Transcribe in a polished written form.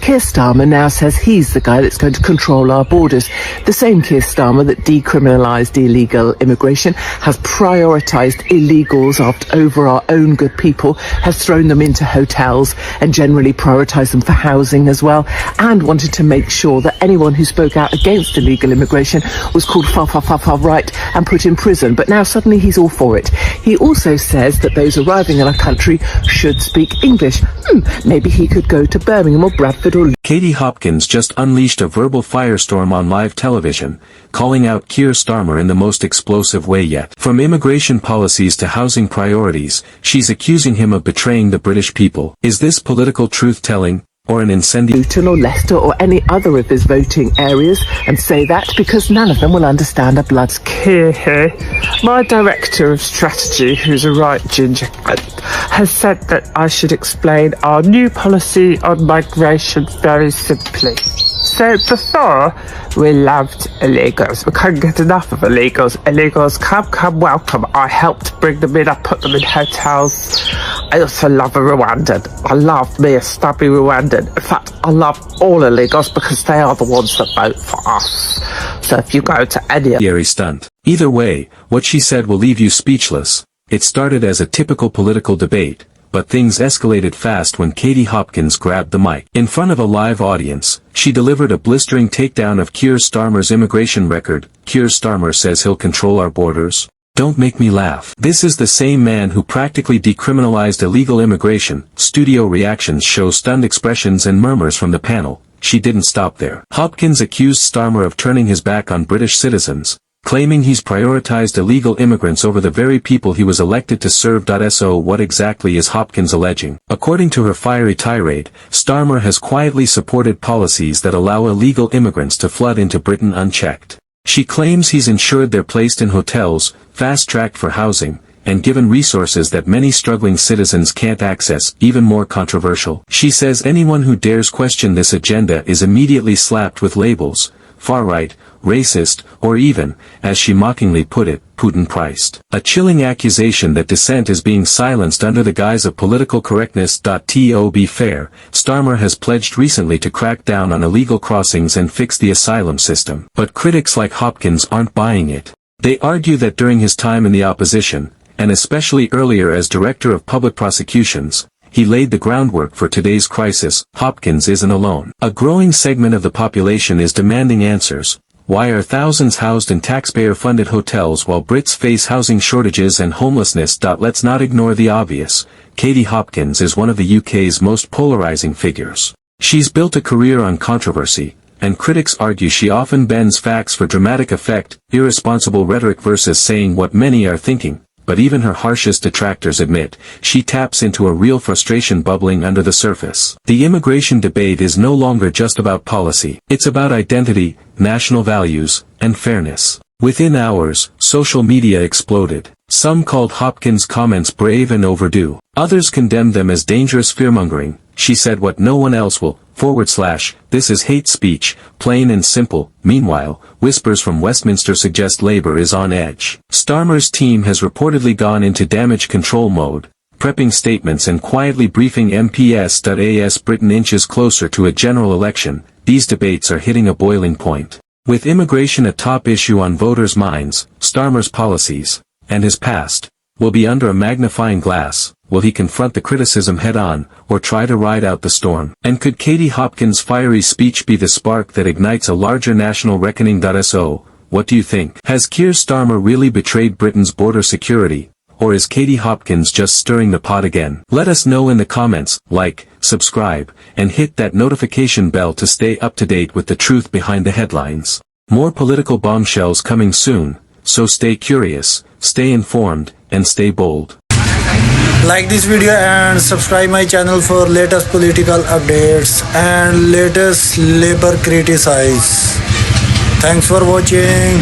Keir Starmer now says he's the guy that's going to control our borders. The same Keir Starmer that decriminalised illegal immigration, has prioritised illegals over our own good people, has thrown them into hotels and generally prioritised them for housing as well, and wanted to make sure that anyone who spoke out against illegal immigration was called far right and put in prison. But now suddenly he's all for it. He also says that those arriving in our country should speak English. Maybe he could go to Birmingham or Bradford or... Katie Hopkins just unleashed a verbal firestorm on live television, calling out Keir Starmer in the most explosive way yet. From immigration policies to housing priorities, she's accusing him of betraying the British people. Is this political truth-telling, or an incendiary? Luton or Leicester or any other of his voting areas and say that because none of them will understand a blood's Keir here. My director of strategy, who's a right ginger, has said that I should explain our new policy on migration very simply. So before, we loved illegals. We couldn't get enough of illegals. Illegals, come, welcome. I helped bring them in. I put them in hotels. I also love a Rwandan. I love me a stubby Rwandan. In fact, I love all illegals because they are the ones that vote for us. So if you go to any... stunt. Either way, what she said will leave you speechless. It started as a typical political debate, but things escalated fast when Katie Hopkins grabbed the mic. In front of a live audience, she delivered a blistering takedown of Keir Starmer's immigration record. Keir Starmer says he'll control our borders. Don't make me laugh. This is the same man who practically decriminalized illegal immigration. Studio reactions show stunned expressions and murmurs from the panel. She didn't stop there. Hopkins accused Starmer of turning his back on British citizens, claiming he's prioritized illegal immigrants over the very people he was elected to serve. So what exactly is Hopkins alleging? According to her fiery tirade, Starmer has quietly supported policies that allow illegal immigrants to flood into Britain unchecked. She claims he's ensured they're placed in hotels, fast-tracked for housing, and given resources that many struggling citizens can't access. Even more controversial, she says anyone who dares question this agenda is immediately slapped with labels: far-right, racist, or even, as she mockingly put it, Putin-priced. A chilling accusation that dissent is being silenced under the guise of political correctness. To be fair, Starmer has pledged recently to crack down on illegal crossings and fix the asylum system. But critics like Hopkins aren't buying it. They argue that during his time in the opposition, and especially earlier as Director of Public Prosecutions, he laid the groundwork for today's crisis. Hopkins isn't alone. A growing segment of the population is demanding answers. Why are thousands housed in taxpayer-funded hotels while Brits face housing shortages and homelessness? Let's not ignore the obvious. Katie Hopkins is one of the UK's most polarizing figures. She's built a career on controversy, and critics argue she often bends facts for dramatic effect, irresponsible rhetoric versus saying what many are thinking. But even her harshest detractors admit, she taps into a real frustration bubbling under the surface. The immigration debate is no longer just about policy. It's about identity, national values, and fairness. Within hours, social media exploded. Some called Hopkins' comments brave and overdue. Others condemned them as dangerous fearmongering. She said what no one else will, / this is hate speech, plain and simple. Meanwhile, whispers from Westminster suggest Labour is on edge. Starmer's team has reportedly gone into damage control mode, prepping statements and quietly briefing MPs. As Britain inches closer to a general election, these debates are hitting a boiling point. With immigration a top issue on voters' minds, Starmer's policies, and his past, will be under a magnifying glass. Will he confront the criticism head-on, or try to ride out the storm? And could Katie Hopkins' fiery speech be the spark that ignites a larger national reckoning? So, what do you think? Has Keir Starmer really betrayed Britain's border security, or is Katie Hopkins just stirring the pot again? Let us know in the comments. Like, subscribe, and hit that notification bell to stay up to date with the truth behind the headlines. More political bombshells coming soon, so stay curious, stay informed, and stay bold. Like this video and subscribe my channel for latest political updates and latest Labour criticize. Thanks for watching.